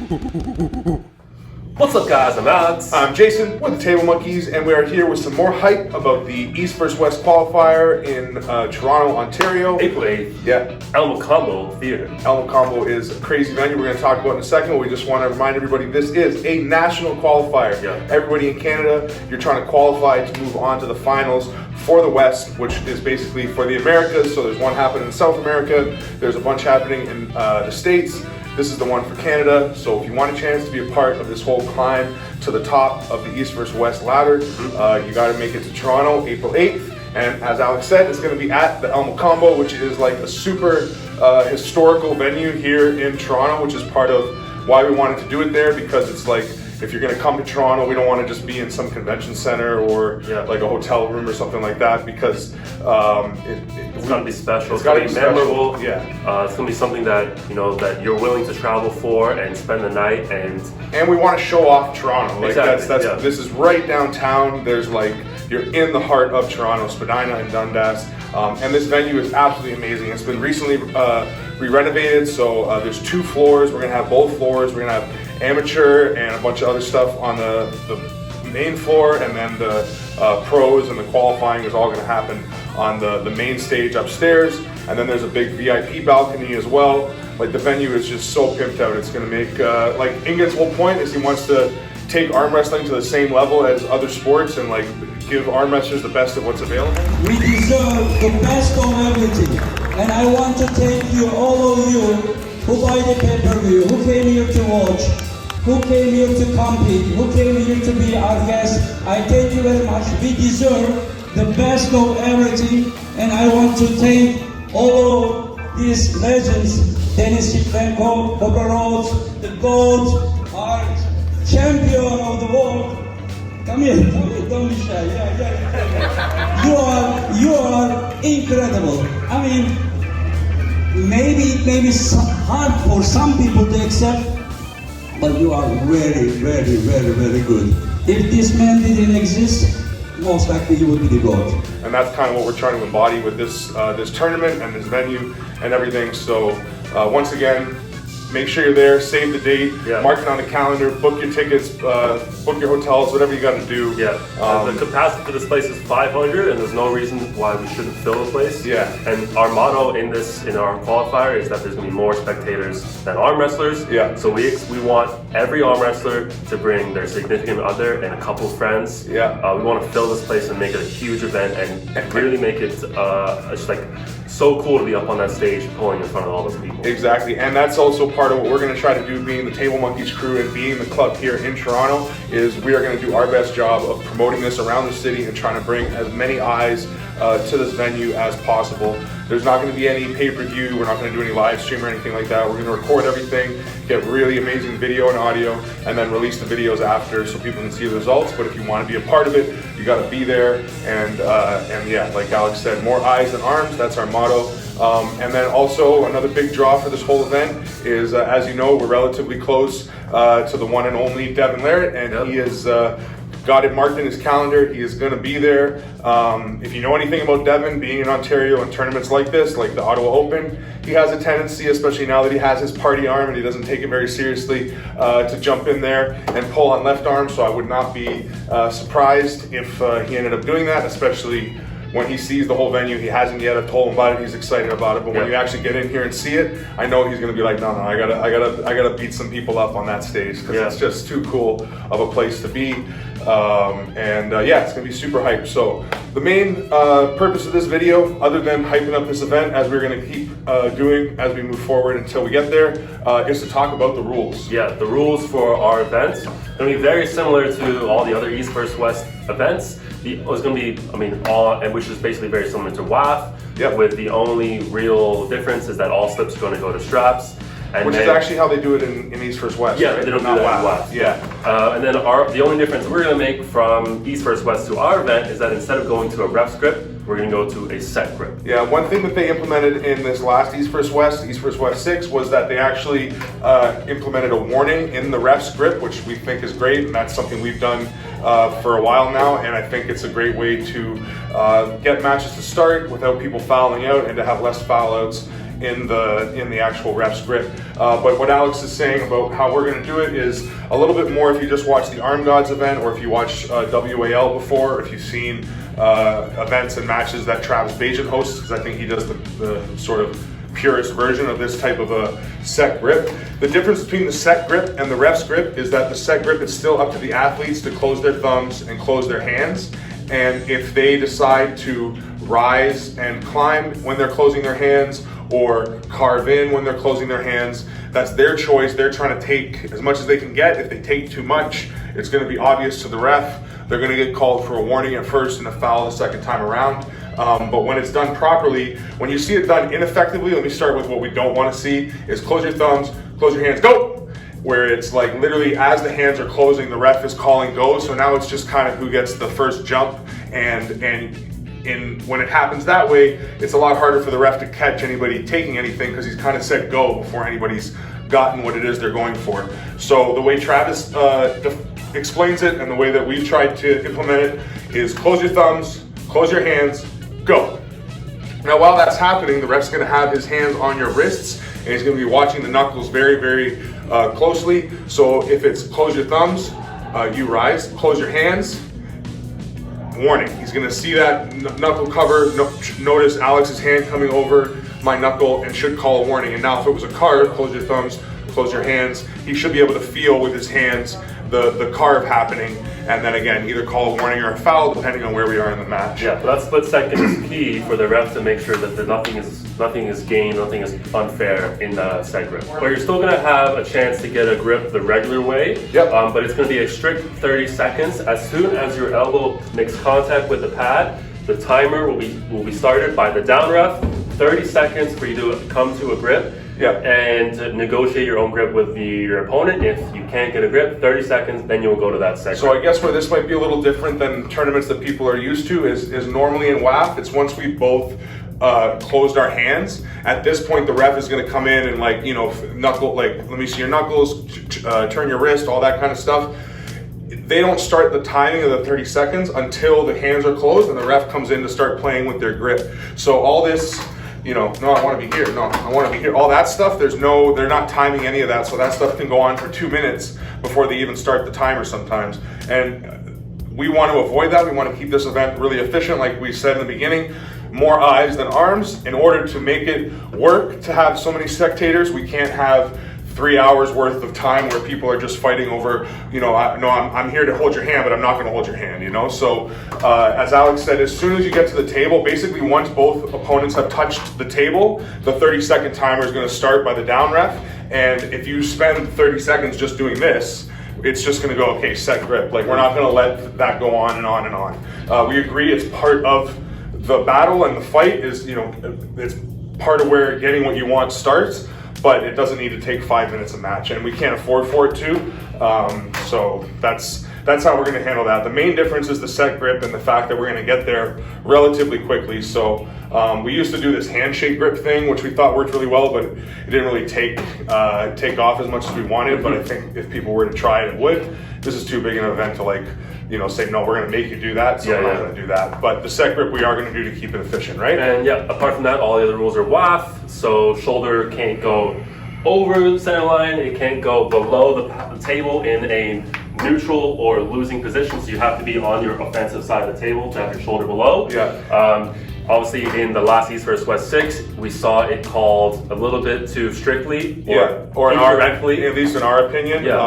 What's up, guys? I'm Alex. I'm Jason with the Table Monkeys, and we are here with some more hype about the East vs. West qualifier in Toronto, Ontario. April 8th. Yeah. Mocambo Theatre. Mocambo is a crazy venue we're going to talk about in a second, but we just want to remind everybody this is a national qualifier. Yeah. Everybody in Canada, you're trying to qualify to move on to the finals for the West, which is basically for the Americas. So there's one happening in South America, there's a bunch happening in the States. This is the one for Canada, so if you want a chance to be a part of this whole climb to the top of the East vs. West ladder, you got to make it to Toronto, April 8th. And as Alex said, it's going to be at the Mocambo, which is like a super historical venue here in Toronto, which is part of why we wanted to do it there, because it's like, if you're going to come to Toronto, we don't want to just be in some convention center or like a hotel room or something like that, because it's going to be special. It's got to be memorable. Yeah. It's going to be something that that you're willing to travel for and spend the night, and we want to show off Toronto. Like exactly. This is right downtown. There's like, you're in the heart of Toronto, Spadina and Dundas, and this venue is absolutely amazing. It's been recently re-renovated, so there's 2 floors. We're going to have both floors. We're going to have amateur and a bunch of other stuff on the main floor, and then the pros and the qualifying is all going to happen on the main stage upstairs, and then there's a big VIP balcony as well. Like, the venue is just so pimped out. It's going to make like Inget's whole point is he wants to take arm wrestling to the same level as other sports and like give arm wrestlers the best of what's available. We deserve the best of everything, and I want to thank you, all of you who buy the pay-per-view, who came here to watch, who came here to compete, who came here to be our guest. I thank you very much. We deserve the best of everything, and I want to thank all of these legends, Dennis Shiplenko, Bobby Rhodes, the GOAT, our champion of the world. Come here, don't be shy. Yeah. You are incredible. I mean, maybe it's hard for some people to accept, but you are very, very, very, very good. If this man didn't exist, most likely you would be the GOAT. And that's kind of what we're trying to embody with this this tournament and this venue and everything. So once again, make sure you're there, save the date, mark it on the calendar, book your tickets, book your hotels, whatever you got to do. The capacity for this place is 500, and there's no reason why we shouldn't fill the place. And our motto in our qualifier is that there's going to be more spectators than arm wrestlers. So we want every arm wrestler to bring their significant other and a couple of friends. We want to fill this place and make it a huge event and really make it just like so cool to be up on that stage pulling in front of all those people. Exactly, and that's also part of what we're going to try to do, being the Table Monkeys crew and being the club here in Toronto, is we are going to do our best job of promoting this around the city and trying to bring as many eyes to this venue as possible. There's not going to be any pay-per-view, we're not going to do any live stream or anything like that. We're going to record everything, get really amazing video and audio, and then release the videos after so people can see the results. But if you want to be a part of it, you got to be there, and yeah, like Alex said, more eyes than arms, that's our motto. And then also another big draw for this whole event is, as you know, we're relatively close to the one and only Devin Larratt, and he is got it marked in his calendar. He is going to be there. If you know anything about Devin, being in Ontario and tournaments like this, like the Ottawa Open, he has a tendency, especially now that he has his party arm and he doesn't take it very seriously, to jump in there and pull on left arm. So I would not be surprised if he ended up doing that, especially when he sees the whole venue. He hasn't yet. I've told him about it. He's excited about it. But when you actually get in here and see it, I know he's going to be like, no, I gotta beat some people up on that stage, because it's just too cool of a place to be. Yeah, it's going to be super hyped. So the main purpose of this video, other than hyping up this event, as we're going to keep doing as we move forward until we get there, is to talk about the rules. The rules for our events are going to be very similar to all the other East vs. West events. It's going to be which is basically very similar to WAF, with the only real difference is that all slips are going to go to straps. Which is actually how they do it in East vs. West. They don't do that in WAF. And then the only difference we're going to make from East vs. West to our event is that instead of going to a ref grip, we're going to go to a set grip. One thing that they implemented in this last East vs. West 6, was that they actually implemented a warning in the ref's grip, which we think is great, and that's something we've done for a while now, and I think it's a great way to get matches to start without people fouling out and to have less foul outs in the actual ref's grip. But what Alex is saying about how we're going to do it is a little bit more if you just watch the Arm Gods event, or if you watch WAL before, or if you've seen events and matches that Travis Bajan hosts, because I think he does the sort of purest version of this type of a set grip. The difference between the set grip and the ref's grip is that the set grip is still up to the athletes to close their thumbs and close their hands. And if they decide to rise and climb when they're closing their hands, or carve in when they're closing their hands, that's their choice. They're trying to take as much as they can get. If they take too much, it's going to be obvious to the ref. They're going to get called for a warning at first and a foul the second time around. But when it's done properly, when you see it done ineffectively, let me start with what we don't want to see, is close your thumbs, close your hands, go! Where it's like literally as the hands are closing, the ref is calling go. So now it's just kind of who gets the first jump. And when it happens that way, it's a lot harder for the ref to catch anybody taking anything, because he's kind of said go before anybody's gotten what it is they're going for. So the way Travis explains it, and the way that we've tried to implement it, is close your thumbs, close your hands, go. Now while that's happening, the ref's going to have his hands on your wrists, and he's going to be watching the knuckles very, very closely. So if it's close your thumbs, you rise, close your hands, warning. He's going to see that knuckle cover, notice Alex's hand coming over my knuckle, and should call a warning. And now if it was a carve, close your thumbs, close your hands, he should be able to feel with his hands the carve happening, and then again either call a warning or a foul depending on where we are in the match. Yeah, but that split second is key for the ref to make sure that nothing is gained, nothing is unfair in the set grip. But you're still going to have a chance to get a grip the regular way. Yep. But it's going to be a strict 30 seconds. As soon as your elbow makes contact with the pad, the timer will be started by the down ref. 30 seconds for you to come to a grip. Yeah. And to negotiate your own grip with your opponent. If you can't get a grip, 30 seconds, then you'll go to that second. So I guess where this might be a little different than tournaments that people are used to is normally in WAF, it's once we both closed our hands. At this point, the ref is going to come in and knuckle, let me see your knuckles, turn your wrist, all that kind of stuff. They don't start the timing of the 30 seconds until the hands are closed and the ref comes in to start playing with their grip. So all this, no, I want to be here. No, I want to be here. All that stuff, they're not timing any of that. So that stuff can go on for 2 minutes before they even start the timer sometimes. And we want to avoid that. We want to keep this event really efficient. Like we said in the beginning, more eyes than arms. In order to make it work to have so many spectators, we can't have 3 hours worth of time where people are just fighting over, I'm here to hold your hand, but I'm not going to hold your hand, So as Alex said, as soon as you get to the table, basically once both opponents have touched the table, the 30-second timer is going to start by the down ref. And if you spend 30 seconds just doing this, it's just going to go, okay, set grip. We're not going to let that go on and on and on. We agree it's part of the battle, and the fight is, it's part of where getting what you want starts. But it doesn't need to take 5 minutes a match, and we can't afford for it to. So that's how we're going to handle that. The main difference is the set grip and the fact that we're going to get there relatively quickly. So we used to do this handshake grip thing, which we thought worked really well, but it didn't really take off as much as we wanted. But I think if people were to try it, it would. This is too big an event to say, no, we're going to make you do that, so we're not going to do that. But the set grip we are going to do to keep it efficient, right? And yeah, apart from that, all the other rules are WAF, so shoulder can't go over the center line, it can't go below the table in a neutral or losing position, so you have to be on your offensive side of the table to have your shoulder below. Yeah. Obviously, in the last East vs. West 6, we saw it called a little bit too strictly, or incorrectly. At least in our opinion. Yeah.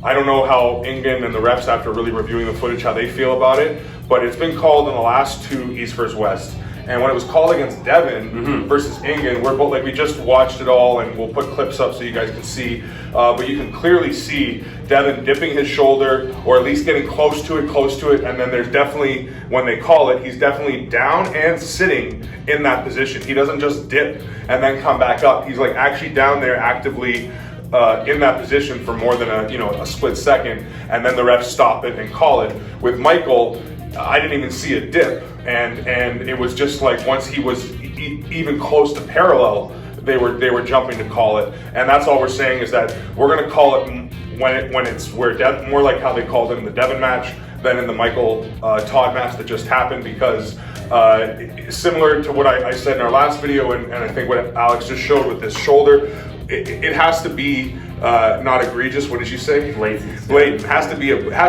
I don't know how Ingen and the refs, after really reviewing the footage, how they feel about it, but it's been called in the last 2 East vs. West. And when it was called against Devin versus Ingen, we're both we just watched it all, and we'll put clips up so you guys can see. But you can clearly see Devin dipping his shoulder, or at least getting close to it. And then there's definitely, when they call it, he's definitely down and sitting in that position. He doesn't just dip and then come back up. He's actually down there actively in that position for more than a split second, and then the refs stop it and call it. With Michael, I didn't even see a dip, and it was just once he was even close to parallel, they were jumping to call it. And that's all we're saying, is that we're going to call it when it's more like how they called it in the Devin match than in the Michael Todd match that just happened, because similar to what I said in our last video, and I think what Alex just showed with this shoulder, it has to be not egregious. What did you say? Blatant. Blatant. It has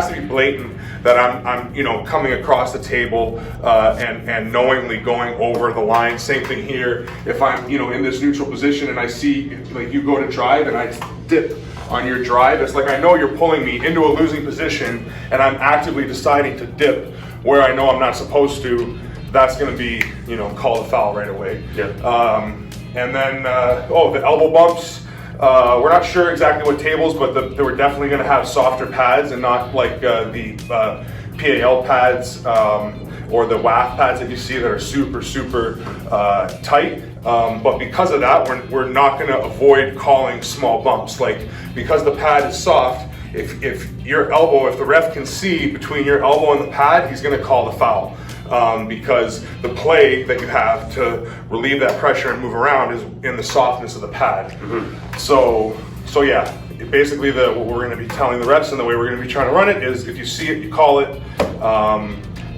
to be blatant that I'm you know, coming across the table and knowingly going over the line. Same thing here. If I'm, you know, in this neutral position and I see, like, you go to drive and I dip on your drive, it's like I know you're pulling me into a losing position and I'm actively deciding to dip where I know I'm not supposed to. That's going to be, you know, called a foul right away. Yeah. And then, the elbow bumps. We're not sure exactly what tables, but they were definitely going to have softer pads and not like the PAL pads or the WAF pads that you see that are super, super tight. But because of that, we're not going to avoid calling small bumps. Like, because the pad is soft, if your elbow, if the ref can see between your elbow and the pad, he's going to call the foul. Because the play that you have to relieve that pressure and move around is in the softness of the pad. Mm-hmm. So yeah, basically what we're going to be telling the refs and the way we're going to be trying to run it is, if you see it, you call it.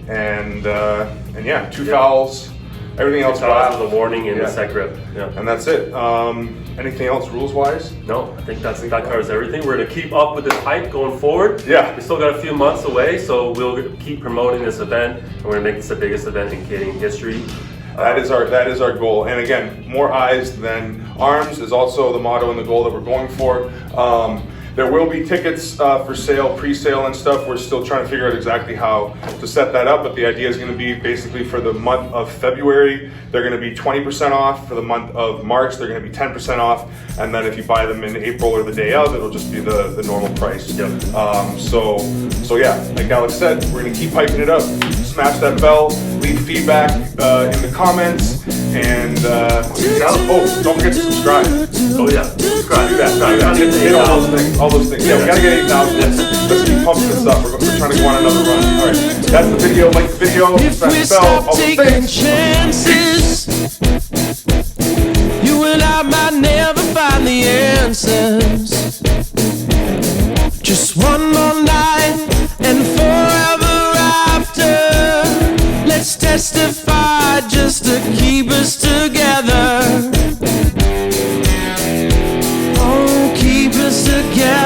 And yeah, two fouls. Everything else fouls with a warning in the set grip. Yeah. And that's it. Anything else rules-wise? No, I think that covers everything. We're going to keep up with this hype going forward. Yeah. We still got a few months away, so we'll keep promoting this event, and we're going to make this the biggest event in Canadian history. That is our goal. And again, more eyes than arms is also the motto and the goal that we're going for. There will be tickets for sale, pre-sale and stuff. We're still trying to figure out exactly how to set that up, but the idea is going to be basically for the month of February, they're going to be 20% off. For the month of March, they're going to be 10% off. And then if you buy them in April or the day of, it'll just be the normal price. Yep. So yeah, like Alex said, we're going to keep hyping it up. Smash that bell, leave feedback in the comments, and don't forget to subscribe. Oh yeah, subscribe. Do that. Hit all those things. Yeah, we gotta get 8,000. Let's keep pumping this up. We're trying to go on another run. All right, that's the video. Like the video, smash the bell, all those things. Chances, you and I might never find the answers. Just one more night and forever after. Let's testify just to keep us together. Oh, keep us together.